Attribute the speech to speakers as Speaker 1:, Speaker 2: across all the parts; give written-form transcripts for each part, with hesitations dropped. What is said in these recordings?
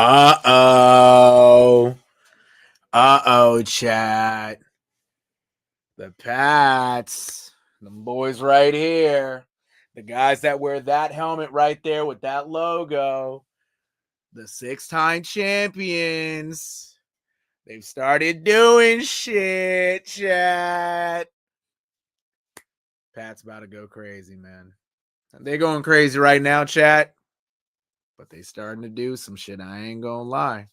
Speaker 1: Uh-oh. Uh-oh, chat. The Pats. Them boys right here. The guys that wear that helmet right there with that logo. The 6-time champions. They've started doing shit, chat. Pat's about to go crazy, man. They're going crazy right now, chat. But they starting to do some shit. I ain't gonna lie.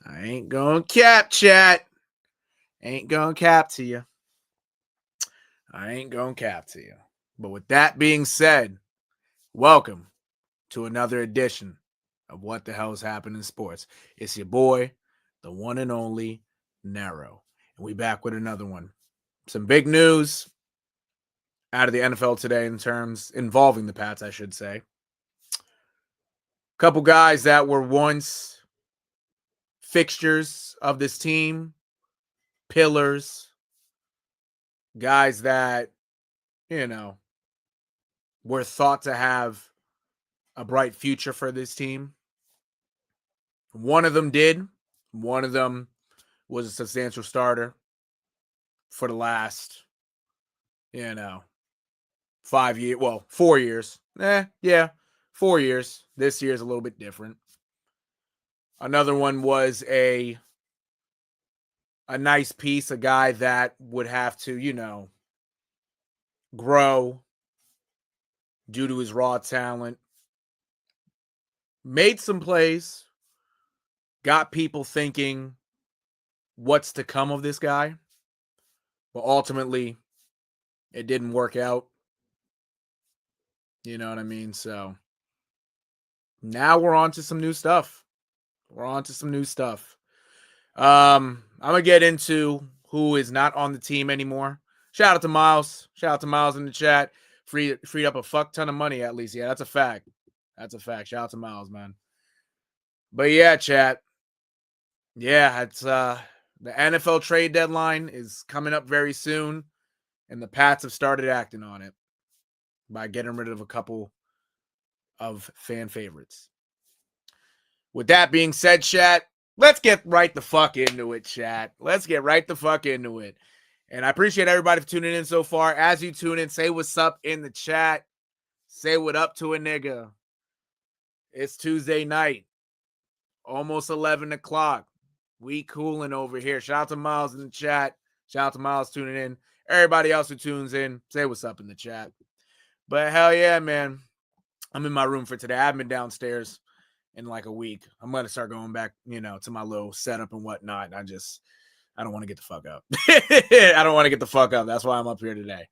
Speaker 1: I ain't gonna cap, chat. Ain't gonna cap to you. I ain't gonna cap to you. But with that being said, welcome to another edition of What the Hell's Happened in Sports. It's your boy, the one and only NERO. And we back with another one. Some big news out of the NFL today in terms involving the Pats, I should say. Couple guys that were once fixtures of this team, pillars, guys that, were thought to have a bright future for this team. One of them did. One of them was a substantial starter for the last, 5 years. Well, 4 years. 4 years. This year's a little bit different. Another one was a nice piece, a guy that would have to, grow due to his raw talent. Made some plays, got people thinking what's to come of this guy, but ultimately it didn't work out. You know what I mean? So now we're on to some new stuff. I'm gonna get into who is not on the team anymore. Shout out to Miles. Shout out to Miles in the chat. Freed up a fuck ton of money at least. Yeah, that's a fact. Shout out to Miles, man. But yeah, chat. Yeah, it's the NFL trade deadline is coming up very soon, and the Pats have started acting on it by getting rid of a couple of fan favorites. With that being said, chat, let's get right the fuck into it, chat. Let's get right the fuck into it. And I appreciate everybody for tuning in so far. As you tune in, say what's up in the chat. Say what up to a nigga. It's Tuesday night, almost 11 o'clock. We cooling over here. Shout out to Miles in the chat. Shout out to Miles tuning in. Everybody else who tunes in, say what's up in the chat. But hell yeah, man. I'm in my room for today. I haven't been downstairs in like a week. I'm going to start going back, to my little setup and whatnot. I don't want to get the fuck up. I don't want to get the fuck up. That's why I'm up here today.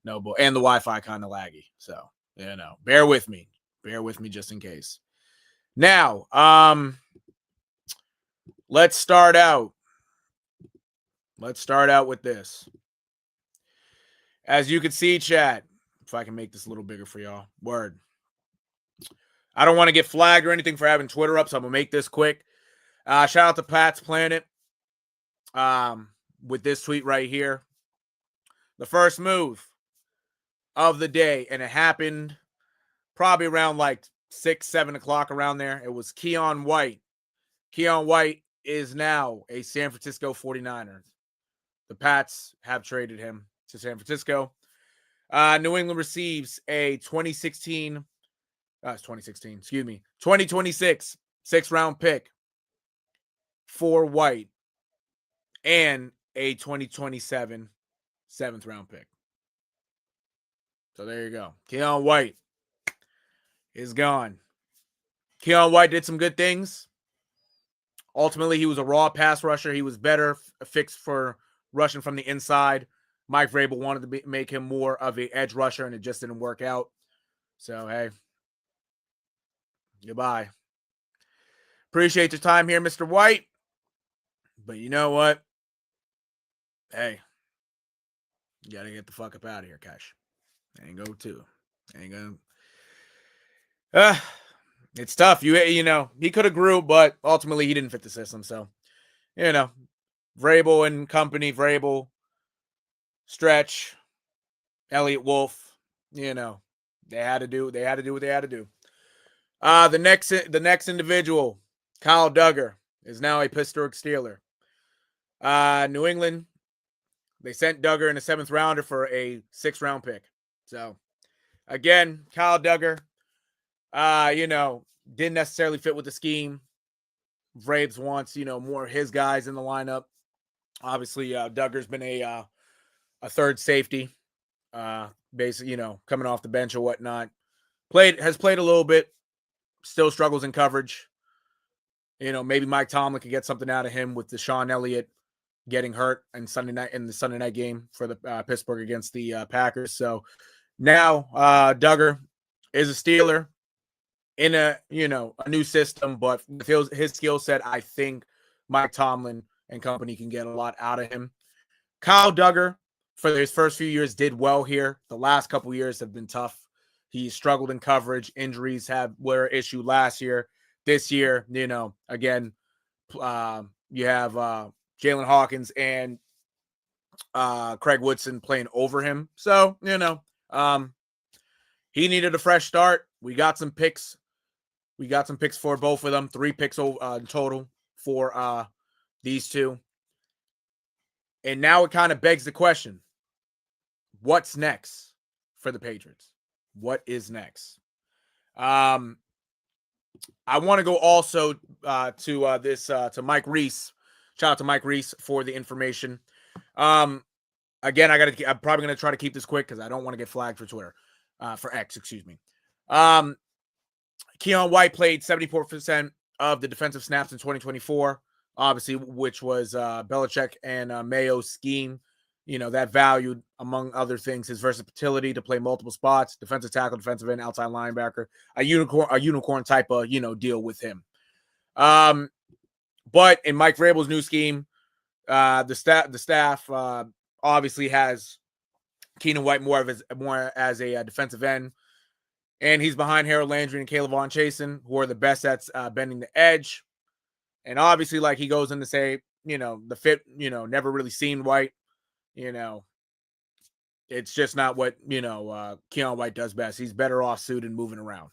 Speaker 1: No, boy. And the Wi-Fi kind of laggy. So, bear with me. Bear with me just in case. Now, let's start out. Let's start out with this. As you can see, chat, if I can make this a little bigger for y'all. Word. I don't want to get flagged or anything for having Twitter up, so I'm going to make this quick. Shout out to Pat's Planet with this tweet right here. The first move of the day, and it happened probably around like 6, 7 o'clock around there. It was Keon White. Keon White is now a San Francisco 49er. The Pats have traded him to San Francisco. New England receives a 2026, 6th-round pick for White and a 2027 7th-round pick. So there you go. Keon White is gone. Keon White did some good things. Ultimately, he was a raw pass rusher. He was better fixed for rushing from the inside. Mike Vrabel wanted to make him more of an edge rusher, and it just didn't work out. So, hey, goodbye. Appreciate your time here, Mr. White. But you know what? Hey, you got to get the fuck up out of here, Cash. Ain't go to. Ain't gonna. It's tough. He could have grew, but ultimately he didn't fit the system. So, Vrabel and company, Vrabel, Stretch, Elliott Wolf, they had to do what they had to do. The next individual Kyle Duggar is now a Pittsburgh Steeler. New England, they sent Duggar in a 7th rounder for a 6th round pick. So again, Kyle Duggar, didn't necessarily fit with the scheme. Braves wants, more of his guys in the lineup. Obviously, Duggar's been a 3rd safety, basically, coming off the bench or whatnot. Has played a little bit, still struggles in coverage. Maybe Mike Tomlin could get something out of him with Deshaun Elliott getting hurt in the Sunday night game for the Pittsburgh against the Packers. So now Duggar is a Steeler in a new system, but his skill set, I think Mike Tomlin and company can get a lot out of him. Kyle Duggar, for his first few years, did well here. The last couple years have been tough. He struggled in coverage. Injuries were an issue last year. This year, again, you have Jalen Hawkins and Craig Woodson playing over him. So, he needed a fresh start. We got some picks. We got some picks for both of them. 3 picks in total for these two. And now it kind of begs the question, what's next for the Patriots? What is next? I want to go also to Mike Reese. Shout out to Mike Reese for the information. Again, I'm probably going to try to keep this quick because I don't want to get flagged for Twitter, for X, excuse me. Keon White played 74% of the defensive snaps in 2024, obviously, which was Belichick and Mayo's scheme. That valued, among other things, his versatility to play multiple spots, defensive tackle, defensive end, outside linebacker, a unicorn type of, deal with him. But in Mike Vrabel's new scheme, the staff obviously has Keenan White more as a defensive end, and he's behind Harold Landry and Caleb Von Chasen, who are the best at bending the edge. And obviously, like he goes in to say, the fit, never really seemed White. It's just not what Keon White does best. He's better off suited moving around.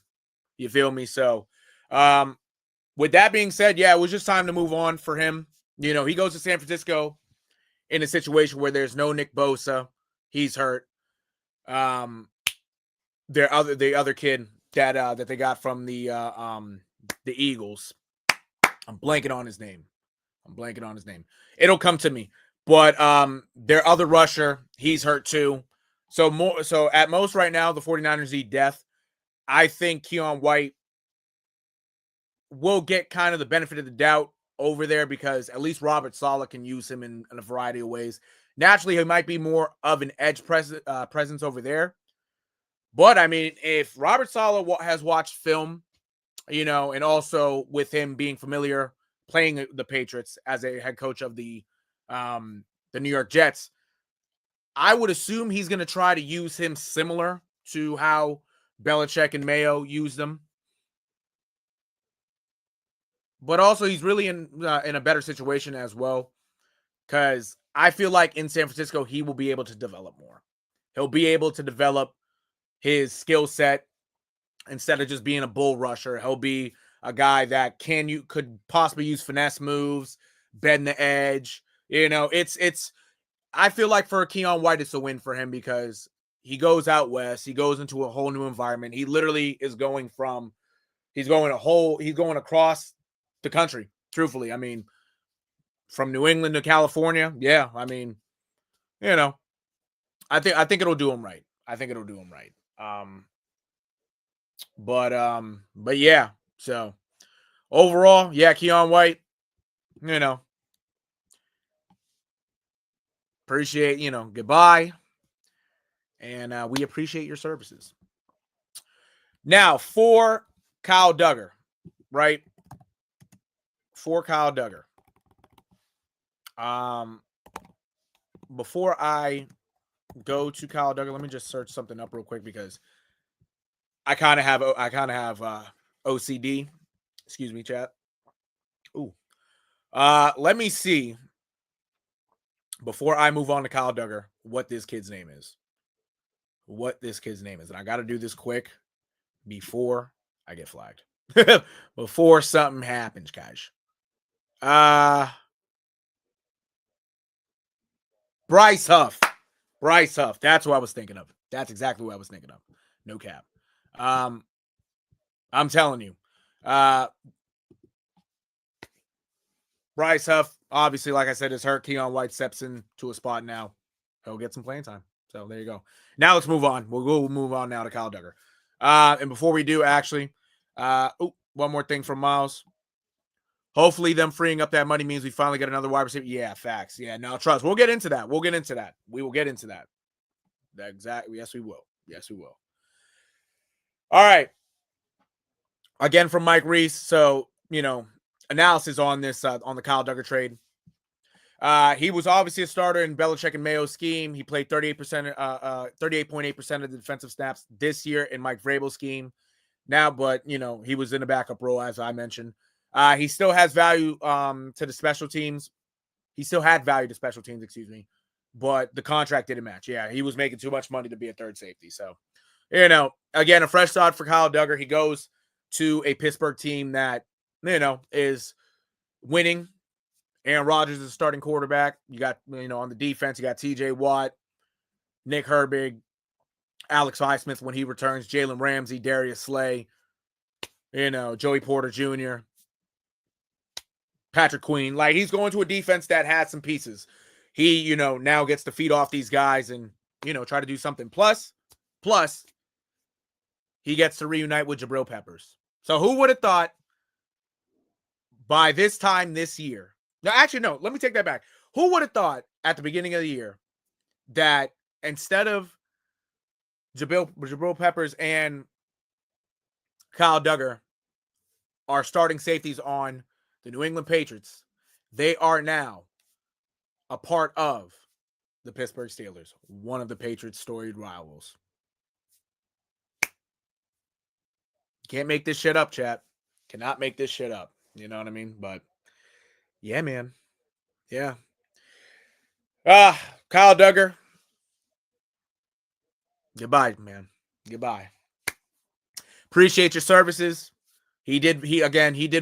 Speaker 1: You feel me? So, with that being said, yeah, it was just time to move on for him. He goes to San Francisco in a situation where there's no Nick Bosa. He's hurt. The other kid that they got from the Eagles. I'm blanking on his name. It'll come to me. But their other rusher, he's hurt too. So at most right now, the 49ers need depth. I think Keon White will get kind of the benefit of the doubt over there because at least Robert Saleh can use him in a variety of ways. Naturally, he might be more of an edge presence over there. But, I mean, if Robert Saleh has watched film, and also with him being familiar playing the Patriots as a head coach of the New York Jets, I would assume he's going to try to use him similar to how Belichick and Mayo used them. But also, he's really in a better situation as well because I feel like in San Francisco, he will be able to develop more. He'll be able to develop his skill set instead of just being a bull rusher. He'll be a guy that could possibly use finesse moves, bend the edge. I feel like for Keon White, it's a win for him because he goes out west. He goes into a whole new environment. He literally is going across the country, truthfully. I mean, from New England to California. Yeah. I mean, I think it'll do him right. But yeah, so overall, yeah, Keon White, appreciate, goodbye. And we appreciate your services. Now, for Kyle Duggar, right? For Kyle Duggar. Before I go to Kyle Duggar, let me just search something up real quick because I kind of have OCD. Excuse me, chat. Ooh. Let me see before I move on to Kyle Duggar what this kid's name is. And I got to do this quick before I get flagged. Before something happens, guys. Uh Bryce Huff. Bryce Huff. That's what I was thinking of. That's exactly what I was thinking of. No cap. Um, I'm telling you. Bryce Huff, obviously, like I said, is hurt. Keon White steps into a spot now. He'll get some playing time. So there you go. Now let's move on. We'll move on now to Kyle Duggar. And before we do, actually, one more thing from Miles. Hopefully, them freeing up that money means we finally get another wide receiver. Yeah, facts. Yeah, now trust. We'll get into that. We'll get into that. We will get into that. Exactly. Yes, we will. Yes, we will. All right. Again from Mike Reese. So, analysis on this on the Kyle Duggar trade. He was obviously a starter in Belichick and Mayo's scheme. He played 38.8% of the defensive snaps this year in Mike Vrabel's scheme. Now, but he was in a backup role, as I mentioned. He still has value to the special teams. He still had value to special teams, excuse me. But the contract didn't match. Yeah, he was making too much money to be a third safety. So, again, a fresh start for Kyle Duggar. He goes to a Pittsburgh team that, is winning. Aaron Rodgers is a starting quarterback. You got, on the defense, you got TJ Watt, Nick Herbig, Alex Highsmith when he returns, Jalen Ramsey, Darius Slay, Joey Porter Jr., Patrick Queen. Like, he's going to a defense that has some pieces. He, now gets to feed off these guys and, try to do something. Plus, he gets to reunite with Jabril Peppers. So who would have thought by this time this year? No, actually, no. Let me take that back. Who would have thought at the beginning of the year that instead of Jabril Peppers and Kyle Duggar are starting safeties on the New England Patriots, they are now a part of the Pittsburgh Steelers, one of the Patriots' storied rivals. Can't make this shit up, chat. Cannot make this shit up. You know what I mean? But yeah, man. Yeah. Kyle Duggar. Goodbye, man. Goodbye. Appreciate your services. He did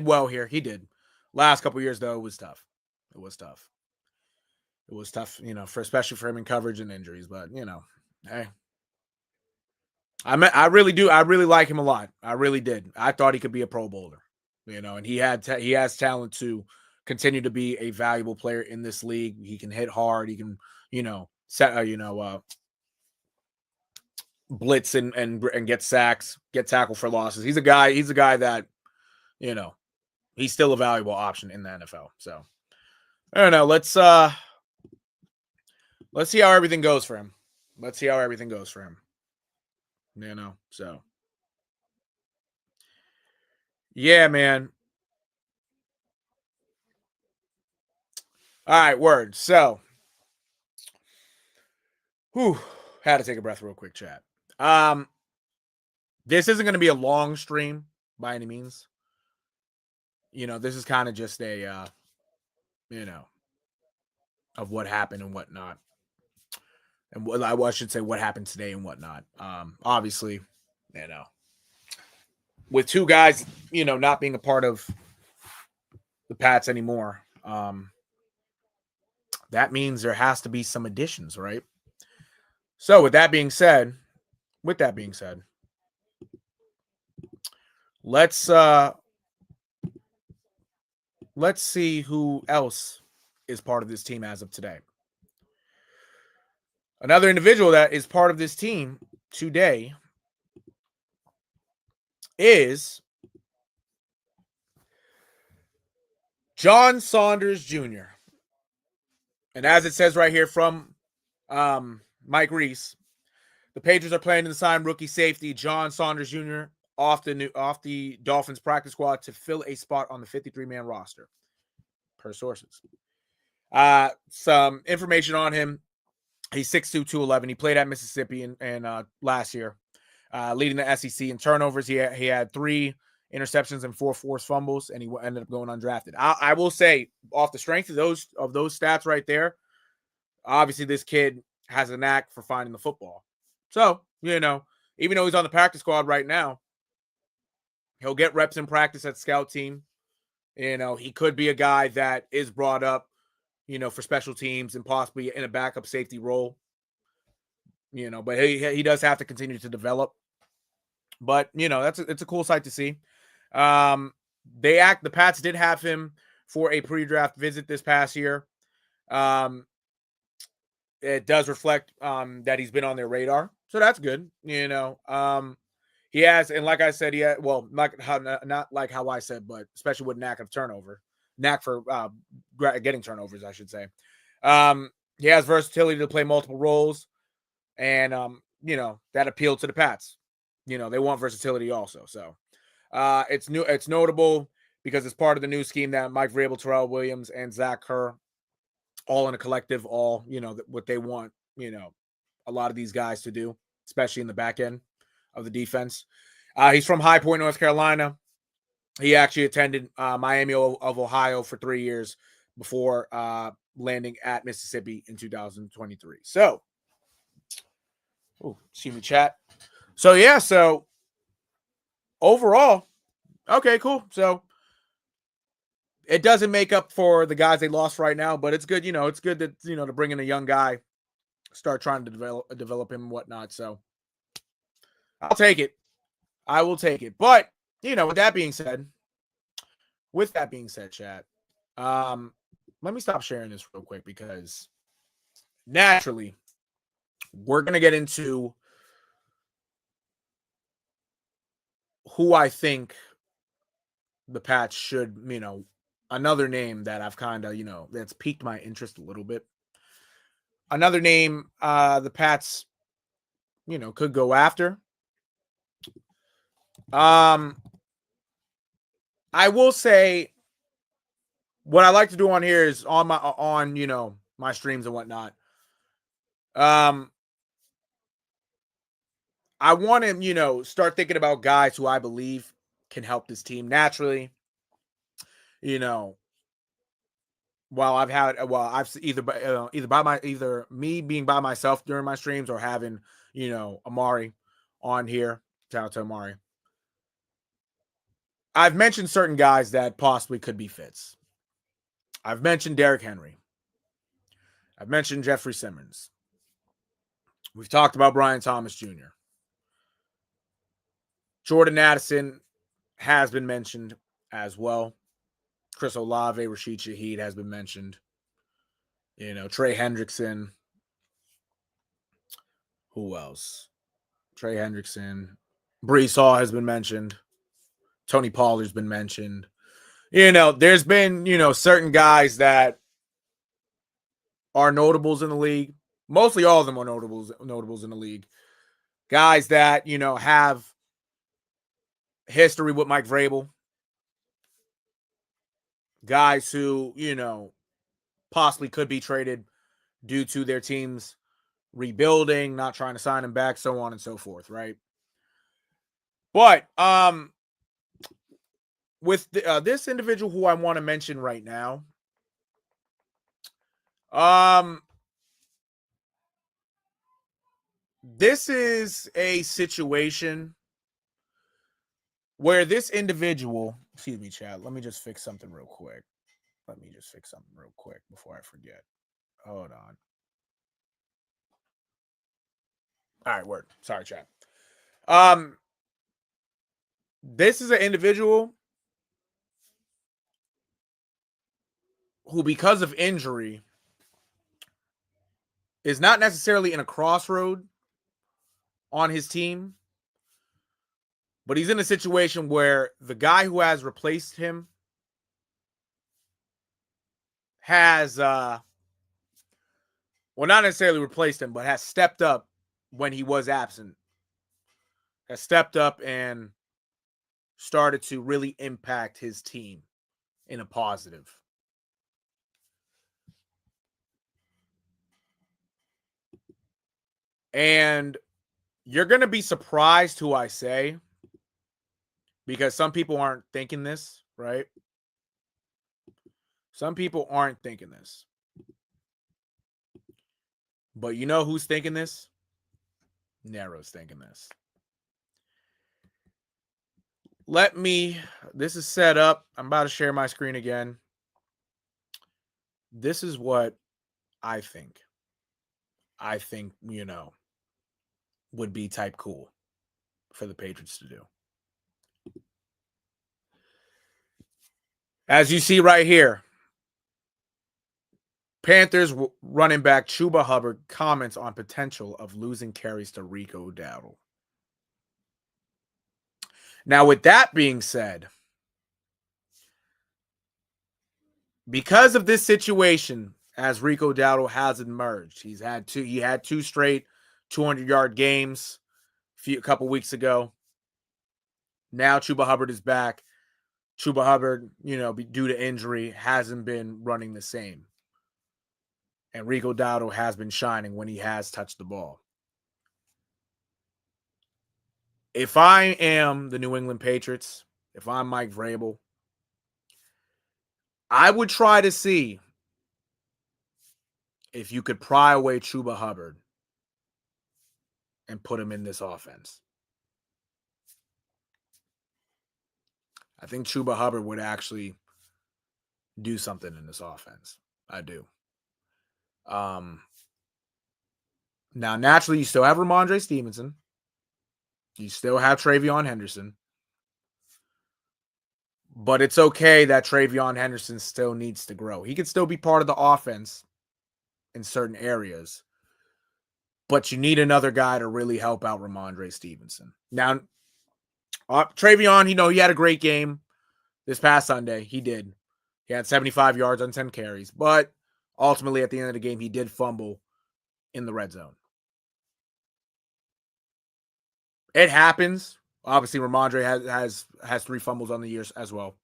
Speaker 1: well here. He did. Last couple years, though, it was tough. It was tough. It was tough, especially for him in coverage and injuries. But, hey. I really do. I really like him a lot. I really did. I thought he could be a Pro Bowler, and he has talent to continue to be a valuable player in this league. He can hit hard. He can, blitz and get sacks, get tackled for losses. He's a guy that, he's still a valuable option in the NFL. So I don't know. Let's see how everything goes for him. So yeah, man. All right, word. So had to take a breath real quick, chat. This isn't going to be a long stream by any means. This is kind of just a, of what happened and whatnot. And what I should say, what happened today and whatnot. Obviously, with two guys, not being a part of the Pats anymore, that means there has to be some additions, right? So with that being said, let's see who else is part of this team as of today. Another individual that is part of this team today is John Saunders Jr. And as it says right here from Mike Reese, the Patriots are planning to sign rookie safety John Saunders Jr. off the Dolphins practice squad to fill a spot on the 53-man roster, per sources. Some information on him. He's 6'2", 211. He played at Mississippi in last year, leading the SEC in turnovers. He had 3 interceptions and 4 forced fumbles, and he ended up going undrafted. I will say, off the strength of those stats right there, obviously this kid has a knack for finding the football. So, even though he's on the practice squad right now, He'll get reps in practice at scout team. He could be a guy that is brought up, for special teams and possibly in a backup safety role. But he does have to continue to develop. But it's a cool sight to see. The Pats did have him for a pre-draft visit this past year. It does reflect that he's been on their radar, so that's good. He has, and like I said, not like how I said, but especially with knack for getting turnovers, I should say. He has versatility to play multiple roles, and that appealed to the Pats. They want versatility also, so it's notable because it's part of the new scheme that Mike Vrabel, Terrell Williams, and Zach Kerr, all in a collective, what they want, a lot of these guys to do, especially in the back end of the defense. He's from High Point, North Carolina. He actually attended Miami of Ohio for 3 years before landing at Mississippi in 2023. So, excuse me, chat. So overall, okay, cool. So it doesn't make up for the guys they lost right now, but it's good. It's good that, to bring in a young guy, start trying to develop him and whatnot. So I'll take it. I will take it. But, with that being said, chat, let me stop sharing this real quick because naturally we're going to get into who I think the Pats should, another name that I've kind of, that's piqued my interest a little bit. Another name the Pats, could go after. I will say what I like to do on here is on my streams and whatnot. I want to, start thinking about guys who I believe can help this team naturally. While I've either me being by myself during my streams or having, Amari on here. Shout out to Amari. I've mentioned certain guys that possibly could be fits. I've mentioned Derrick Henry. I've mentioned Jeffrey Simmons. We've talked about Brian Thomas Jr. Jordan Addison has been mentioned as well. Chris Olave, Rashid Shaheed has been mentioned. Trey Hendrickson. Who else? Trey Hendrickson. Brees Hall has been mentioned. Tony Pollard's been mentioned. There's been, certain guys that are notables in the league. Mostly all of them are notables in the league. Guys that, have history with Mike Vrabel. Guys who, possibly could be traded due to their teams rebuilding, not trying to sign him back, so on and so forth, right? But with this individual who I want to mention right now, this is a situation where this individual, excuse me, Chad, let me just fix something real quick. Before I forget. Hold on. All right, word. Sorry, Chad. This is an individual who, because of injury, is not necessarily in a crossroad on his team, but he's in a situation where the guy who has replaced him has, not necessarily replaced him, but has stepped up when he was absent. Has stepped up and started to really impact his team in a positive. And you're going to be surprised who I say, because some people aren't thinking this, right? Some people aren't thinking this. But you know who's thinking this? NERO's thinking this. This is set up. I'm about to share my screen again. This is what I think. Would be type cool for the Patriots to do. As you see right here, Panthers running back Chuba Hubbard comments on potential of losing carries to Rico Dowdle. Now, with that being said, because of this situation, as Rico Dowdle has emerged, he had two straight 200-yard games a couple weeks ago. Now Chuba Hubbard is back. Chuba Hubbard, due to injury, hasn't been running the same. And Rico Dowdle has been shining when he has touched the ball. If I am the New England Patriots, if I'm Mike Vrabel, I would try to see if you could pry away Chuba Hubbard and put him in this offense. I think Chuba Hubbard would actually do something in this offense. I do. Now, naturally, you still have Ramondre Stevenson. You still have Travion Henderson. But it's okay that Travion Henderson still needs to grow. He could still be part of the offense in certain areas. But you need another guy to really help out Ramondre Stevenson. Now, Travion, he had a great game this past Sunday. He did. He had 75 yards on 10 carries. But ultimately, at the end of the game, he did fumble in the red zone. It happens. Obviously, Ramondre has 3 fumbles on the year as well.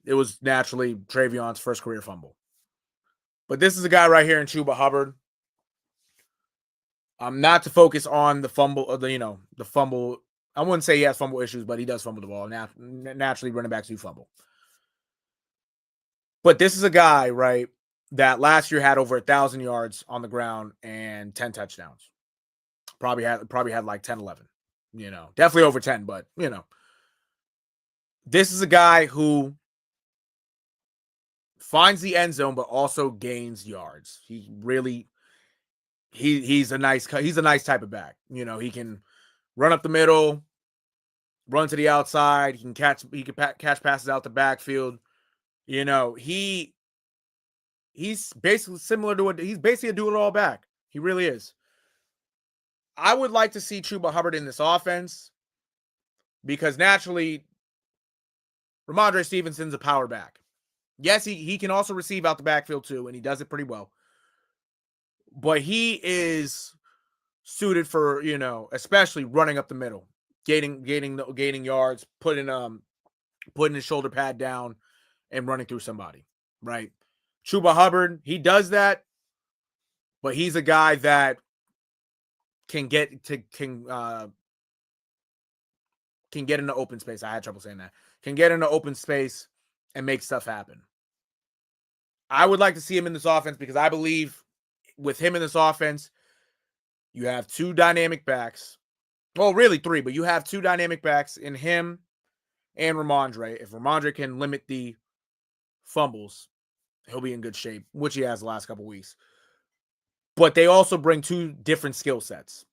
Speaker 1: It was naturally Travion's first career fumble. But this is a guy right here in Chuba Hubbard. Not to focus on the fumble, the fumble. I wouldn't say he has fumble issues, but he does fumble the ball. Naturally, running backs do fumble. But this is a guy, right, that last year had over 1,000 yards on the ground and 10 touchdowns. Probably had like 10, 11. Definitely over 10, but, this is a guy who finds the end zone, but also gains yards. He's a nice type of back. He can run up the middle, run to the outside. He can catch passes out the backfield. He's basically similar to he's basically a do-it-all back. He really is. I would like to see Chuba Hubbard in this offense because naturally, Ramondre Stevenson's a power back. Yes, he can also receive out the backfield too, and he does it pretty well. But he is suited for, especially running up the middle, gaining yards, putting his shoulder pad down and running through somebody, right? Chuba Hubbard, he does that, but he's a guy that can get into open space. I had trouble saying that. Can get into open space and make stuff happen. I would like to see him in this offense because I believe with him in this offense, you have 2 dynamic backs. Well, really 3, but you have 2 dynamic backs in him and Ramondre. If Ramondre can limit the fumbles, he'll be in good shape, which he has the last couple weeks. But they also bring 2 different skill sets.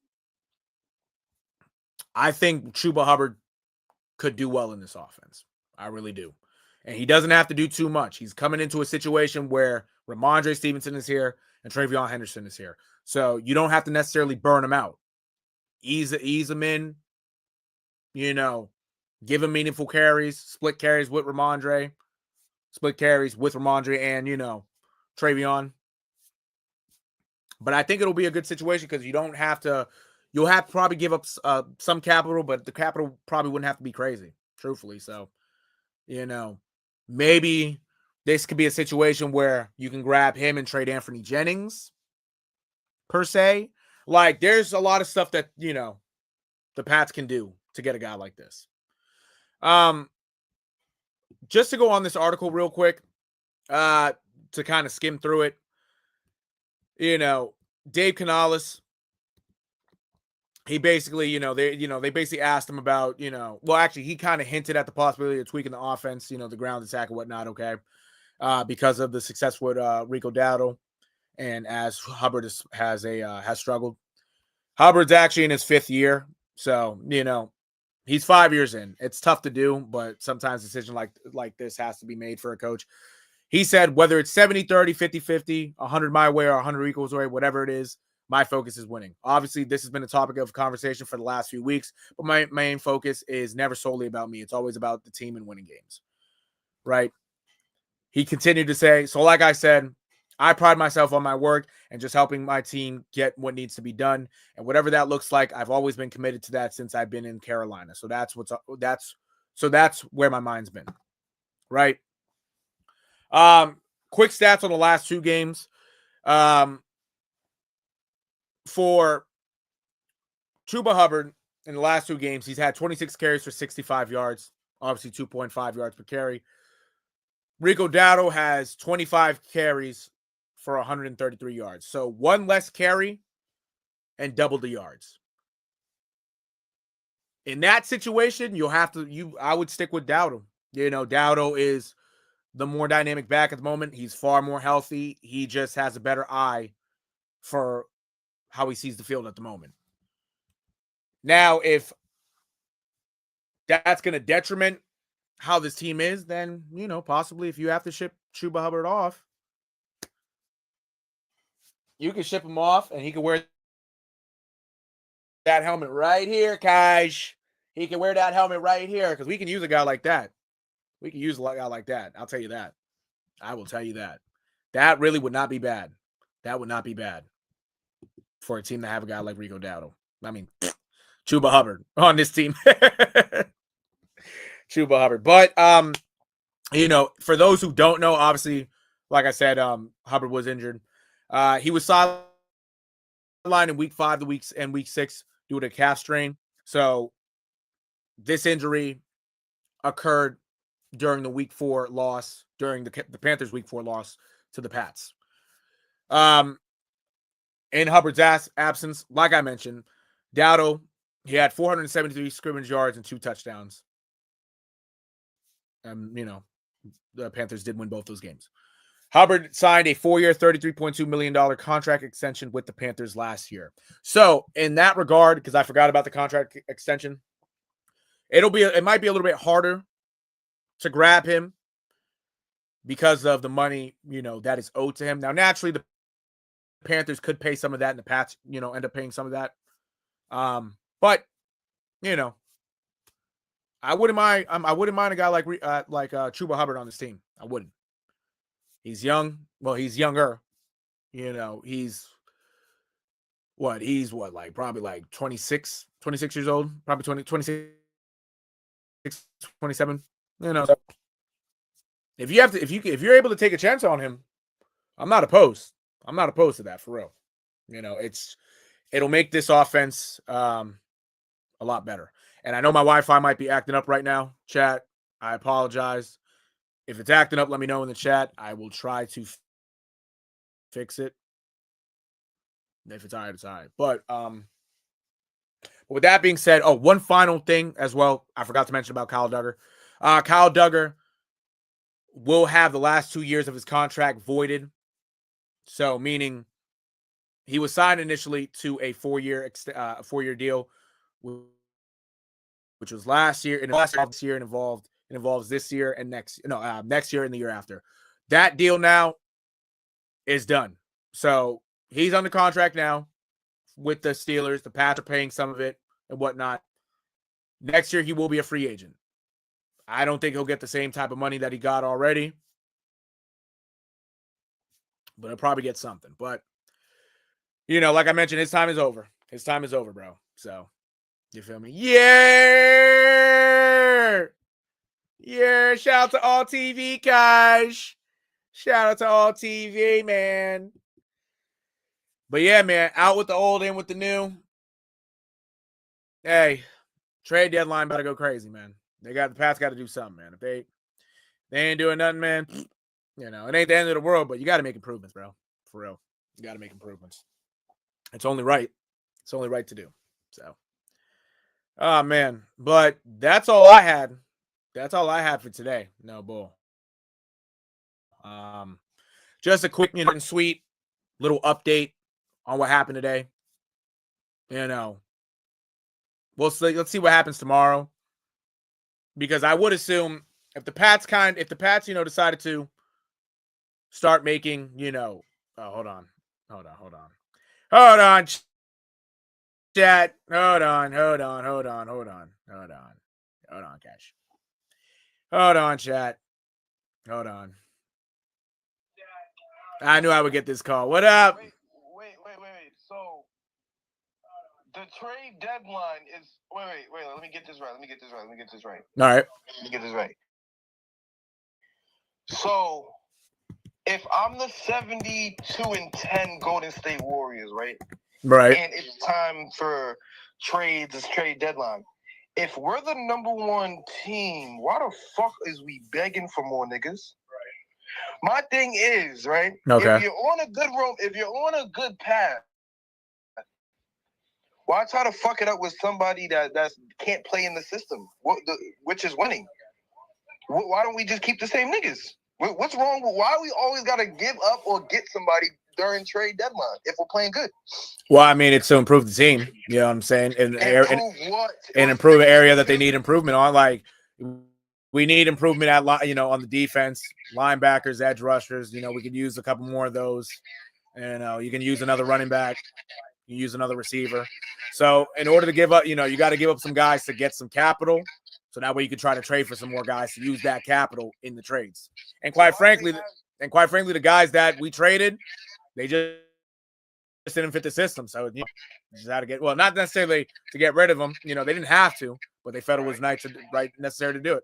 Speaker 1: I think Chuba Hubbard could do well in this offense. I really do. And he doesn't have to do too much. He's coming into a situation where Ramondre Stevenson is here and Travion Henderson is here. So you don't have to necessarily burn him out. Ease him in, give him meaningful carries, split carries with Ramondre, and, Travion. But I think it'll be a good situation because you'll have to probably give up some capital, but the capital probably wouldn't have to be crazy, truthfully. So, maybe this could be a situation where you can grab him and trade Anthony Jennings, per se. Like, there's a lot of stuff that, the Pats can do to get a guy like this. Just to go on this article real quick, to kind of skim through it, Dave Canales he basically, they basically asked him about, well, actually, he kind of hinted at the possibility of tweaking the offense, the ground attack and whatnot, okay, because of the success with Rico Dowdle, and as Hubbard has struggled. Hubbard's actually in his 5th year, so he's 5 years in. It's tough to do, but sometimes a decision like this has to be made for a coach. He said whether it's 70-30, 50-50, 100 my way or 100 equals way, whatever it is, my focus is winning. Obviously, this has been a topic of conversation for the last few weeks, but my main focus is never solely about me. It's always about the team and winning games, right? He continued to say, so like I said, I pride myself on my work and just helping my team get what needs to be done. And whatever that looks like, I've always been committed to that since I've been in Carolina. So that's where my mind's been, right? Quick stats on the last 2 games. For Chuba Hubbard in the last 2 games, he's had 26 carries for 65 yards, obviously 2.5 yards per carry. Rico Dowdle has 25 carries for 133 yards. So 1 less carry and double the yards. In that situation, I would stick with Dowdle. Dowdle is the more dynamic back at the moment. He's far more healthy. He just has a better eye for how he sees the field at the moment. Now, if that's going to detriment how this team is, then, possibly if you have to ship Chuba Hubbard off, you can ship him off and he can wear that helmet right here, Kaj. He can wear that helmet right here because we can use a guy like that. We can use a guy like that. I'll tell you that. I will tell you that. That really would not be bad. That would not be bad for a team to have a guy like Rico Dowdle. I mean, Chuba Hubbard on this team. Chuba Hubbard. But, for those who don't know, obviously, like I said, Hubbard was injured. He was sidelined in week 5 and week 6 due to a calf strain. So this injury occurred during the week 4 loss, during the Panthers' week 4 loss to the Pats. In Hubbard's absence, like I mentioned, Dowdle, he had 473 scrimmage yards and 2 touchdowns. The Panthers did win both those games. Hubbard signed a 4-year, $33.2 million contract extension with the Panthers last year. So in that regard, because I forgot about the contract extension, it might be a little bit harder to grab him because of the money, that is owed to him. Now, naturally, the Panthers could pay some of that, and the Pats, end up paying some of that. But I wouldn't mind a guy like Chuba Hubbard on this team. I wouldn't. He's young. Well, he's younger. He's probably 26 years old, probably 26, 27. If you're able to take a chance on him, I'm not opposed. I'm not opposed to that, for real. It'll make this offense a lot better. And I know my Wi-Fi might be acting up right now, chat. I apologize. If it's acting up, let me know in the chat. I will try to fix it. If it's all right, it's all right. But with that being said, one final thing as well. I forgot to mention about Kyle Duggar. Kyle Duggar will have the last 2 years of his contract voided. So meaning he was signed initially to a 4-year deal, which was last year. And this year involves this year and next year and the year after. That deal now is done. So he's under contract now with the Steelers. The Pats are paying some of it and whatnot. Next year, he will be a free agent. I don't think he'll get the same type of money that he got already, but he'll probably get something. But, like I mentioned, his time is over. His time is over, bro. So, you feel me? Yeah! Yeah, shout out to All TV, guys. Shout out to All TV, man. But yeah, man, out with the old, in with the new. Hey, trade deadline about to go crazy, man. The Pats got to do something, man. If they ain't doing nothing, man, it ain't the end of the world, but you got to make improvements, bro. For real. You got to make improvements. It's only right. It's only right to do. So, oh man, but that's all I had. That's all I had for today. No bull. Just a quick, and sweet little update on what happened today. We'll see. Let's see what happens tomorrow. Because I would assume if the Pats, decided to start making, oh, hold on, chat, hold on, Cash, hold on, chat, hold on. I knew I would get this call. What up?
Speaker 2: Wait. So the trade deadline is wait. Let me get this right.
Speaker 1: All right.
Speaker 2: So if I'm the 72-10 Golden State Warriors, right?
Speaker 1: Right.
Speaker 2: And it's time for trades, it's trade deadline. If we're the number one team, why the fuck is we begging for more niggas? My thing is, right?
Speaker 1: Okay.
Speaker 2: If you're on a good road, if you're on a good path, why try to fuck it up with somebody that can't play in the system, which is winning? Why don't we just keep the same niggas? What's wrong? Why we always got to give up or get somebody during trade deadline if we're playing good?
Speaker 1: Well, I mean, it's to improve the team. You know what I'm saying? And improve an area that they need improvement on. Like, we need improvement at on the defense, linebackers, edge rushers. We could use a couple more of those. You can use another running back. You use another receiver. So in order to give up, you got to give up some guys to get some capital. So that way you can try to trade for some more guys to use that capital in the trades. And quite frankly, the guys that we traded, they just didn't fit the system. So just had to get, well, not necessarily to get rid of them. They didn't have to, but they felt it was necessary to do it.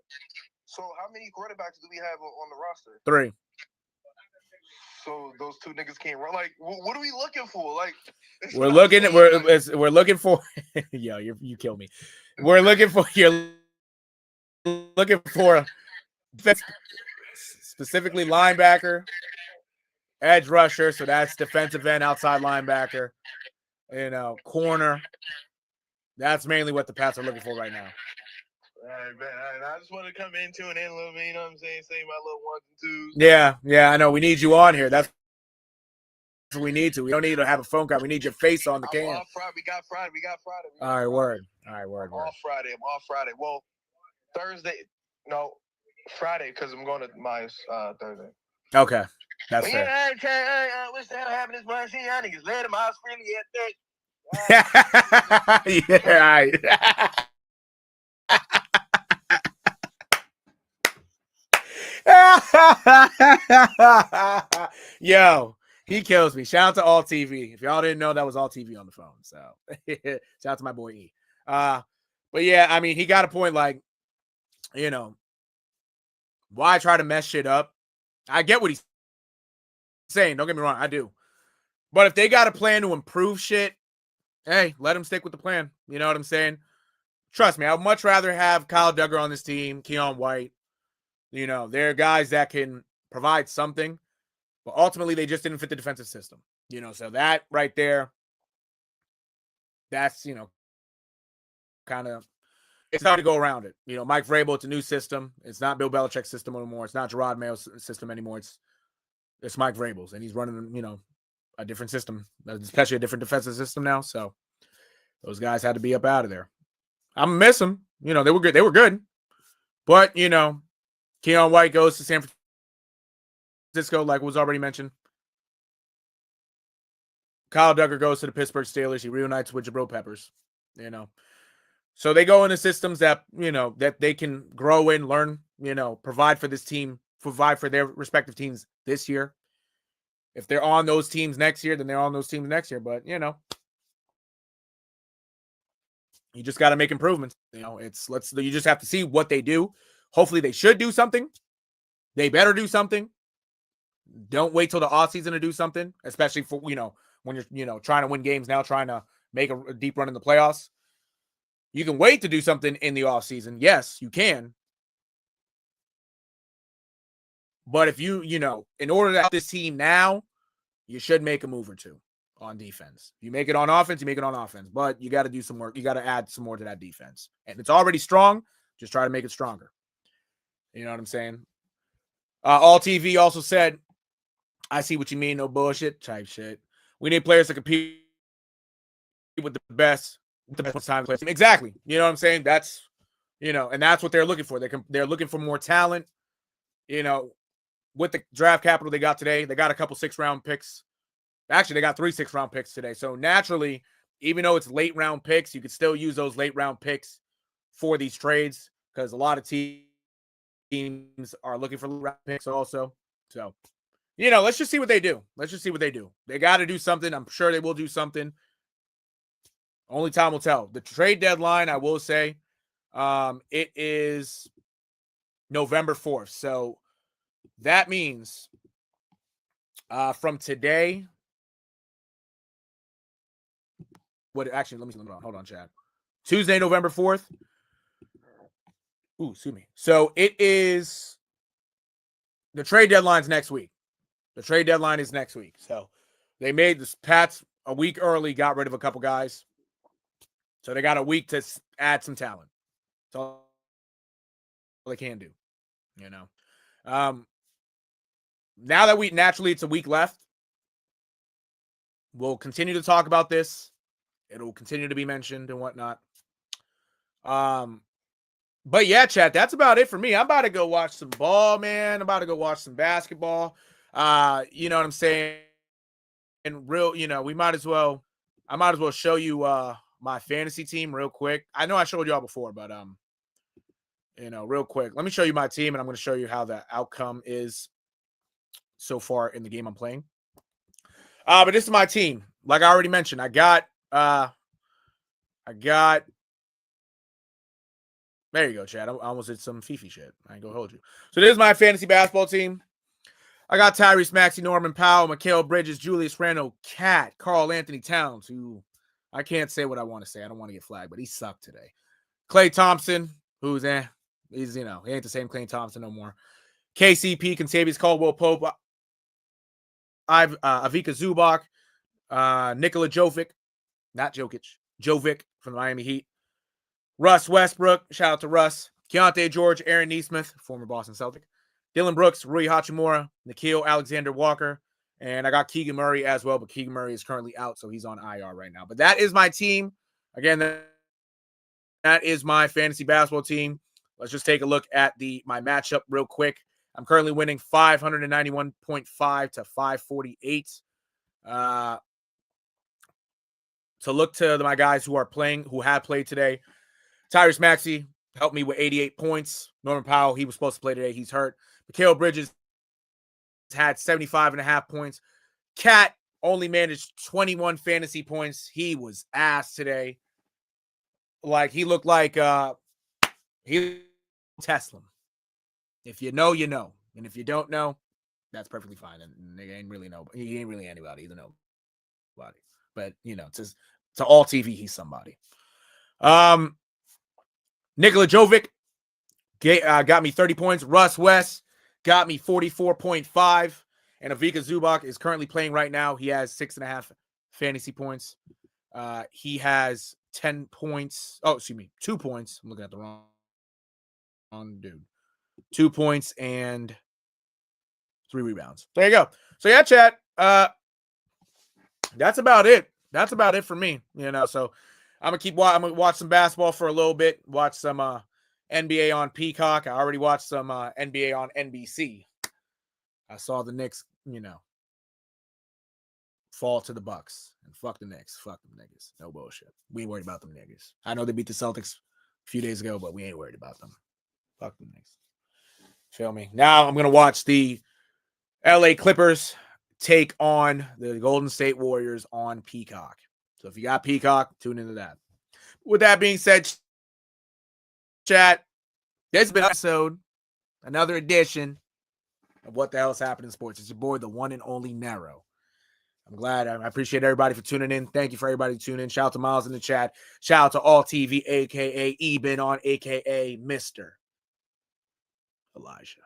Speaker 2: So how many quarterbacks do we have on the roster?
Speaker 1: 3.
Speaker 2: So those 2 niggas can't run. Like, what are we looking for? Like,
Speaker 1: we're looking for. Yo, you kill me. You're looking for specifically linebacker, edge rusher. So that's defensive end, outside linebacker. Corner. That's mainly what the Pats are looking for right now.
Speaker 2: All right, man. I just want to come in, tune in a little bit. You know what I'm saying? Say my little 1s and 2s.
Speaker 1: Yeah. I know. We need you on here. That's what we need to. We don't need to have a phone call. We need your face on the cam.
Speaker 2: Off Friday. We got Friday.
Speaker 1: All right, word.
Speaker 2: I'm off Friday. Well, Thursday. No, Friday because I'm going to my Thursday.
Speaker 1: Okay, that's fair.
Speaker 2: I wish that happened this month. See, y'all niggas let him out screaming
Speaker 1: at that. Yeah, right. Yo, he kills me. Shout out to All TV. If y'all didn't know, that was All TV on the phone. So shout out to my boy E. But yeah, I mean, he got a point. Like, why try to mess shit up? I get what he's saying. Don't get me wrong, I do. But if they got a plan to improve shit, hey, let them stick with the plan. You know what I'm saying? Trust me, I'd much rather have Kyle Duggar on this team, Keon White. They're guys that can provide something, but ultimately they just didn't fit the defensive system. So that right there, that's, kind of, it's hard to go around it. Mike Vrabel, it's a new system. It's not Bill Belichick's system anymore. It's not Gerard Mayo's system anymore. It's Mike Vrabel's, and he's running, a different system, especially a different defensive system now. So those guys had to be up out of there. I'm gonna miss them. They were good. They were good. But, Keon White goes to San Francisco, like was already mentioned. Kyle Duggar goes to the Pittsburgh Steelers. He reunites with Jabril Peppers, So they go into systems that, that they can grow in, learn, provide for this team, provide for their respective teams this year. If they're on those teams next year, then they're on those teams next year. But, you just got to make improvements. You just have to see what they do. Hopefully they should do something. They better do something. Don't wait till the offseason to do something, especially for, when you're, trying to win games now, trying to make a deep run in the playoffs. You can wait to do something in the offseason. Yes, you can. But if in order to help this team now, you should make a move or two. on defense. If you make it on offense, you make it on offense. But you got to do some work. You got to add some more to that defense. And it's already strong. Just try to make it stronger. You know what I'm saying? All TV also said, I see what you mean, no bullshit type shit. We need players to compete with the best time. Exactly. You know what I'm saying? That's, and that's what they're looking for. They're looking for more talent. With the draft capital they got today, they got a couple 6-round picks. Actually, they got 3 6-round picks today. So naturally, even though it's late round picks, you could still use those late round picks for these trades because a lot of teams are looking for late round picks also. So, let's just see what they do. They got to do something. I'm sure they will do something. Only time will tell. The trade deadline, I will say, it is November 4th. So that means from today. Actually, let me hold on, Chad. Tuesday, November 4th. Ooh, excuse me. So it is the trade deadline's next week. The trade deadline is next week. So they made the Pats a week early, got rid of a couple guys. So they got a week to add some talent. That's all they can do, Now that it's a week left, we'll continue to talk about this. It'll continue to be mentioned and whatnot. But yeah, chat, that's about it for me. I'm about to go watch some ball, man. I'm about to go watch some basketball. You know what I'm saying? And I might as well show you my fantasy team real quick. I know I showed y'all before, but real quick. Let me show you my team, and I'm going to show you how the outcome is so far in the game I'm playing. But this is my team. Like I already mentioned, I got there you go, Chad. I almost did some Fifi shit. I ain't gonna hold you. So this is my fantasy basketball team. I got Tyrese Maxey, Norman Powell, Mikal Bridges, Julius Randle, Cat, Karl Anthony Towns, who I can't say what I want to say. I don't want to get flagged, but he sucked today. Klay Thompson, who's he's he ain't the same Klay Thompson no more. KCP, Kentavious Caldwell-Pope, Avika Zubac, Nikola Jovic, not Jokic, Jovic from the Miami Heat. Russ Westbrook, shout out to Russ. Keontae George, Aaron Nesmith, former Boston Celtic. Dylan Brooks, Rui Hachimura, Nickeil Alexander-Walker, and I got Keegan Murray as well, but Keegan Murray is currently out, so he's on IR right now. But that is my team. Again, that is my fantasy basketball team. Let's just take a look at my matchup real quick. I'm currently winning 591.5 to 548. To look to my guys who have played today. Tyrese Maxey helped me with 88 points. Norman Powell, he was supposed to play today. He's hurt. Mikal Bridges had 75.5 points. Cat only managed 21 fantasy points. He was ass today. Like, he looked like he Tesla. If you know, you know. And if you don't know, that's perfectly fine. And he ain't really anybody. He's a nobody. But, to all TV, he's somebody. Nikola Jovic got me 30 points. Russ West got me 44.5. And Avika Zubac is currently playing right now. He has 6.5 fantasy points. He has 10 points. Oh, excuse me, 2 points. I'm looking at the wrong dude. 2 points and 3 rebounds. There you go. So yeah, chat. That's about it. That's about it for me. So I'm gonna watch some basketball for a little bit. Watch some NBA on Peacock. I already watched some NBA on NBC. I saw the Knicks, fall to the Bucks. And fuck the Knicks. Fuck them niggas. No bullshit. We ain't worried about them niggas. I know they beat the Celtics a few days ago, but we ain't worried about them. Fuck them niggas. Feel me? Now I'm gonna watch the LA Clippers take on the Golden State Warriors on Peacock. So if you got Peacock, tune into that. With that being said, chat, this has been another edition of What the Hell's Happening in Sports. It's your boy, the one and only NERO. I'm glad. I appreciate everybody for tuning in. Thank you for everybody tuning in. Shout out to Miles in the chat. Shout out to All TV, a.k.a. Eben on, a.k.a. Mr. Elijah,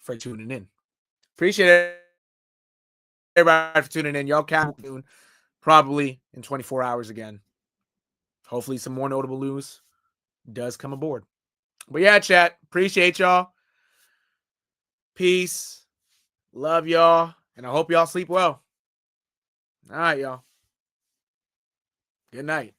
Speaker 1: for tuning in. Appreciate everybody for tuning in. Y'all can probably in 24 hours again. Hopefully some more notable news does come aboard. But yeah, chat, appreciate y'all. Peace. Love y'all. And I hope y'all sleep well. All right, y'all. Good night.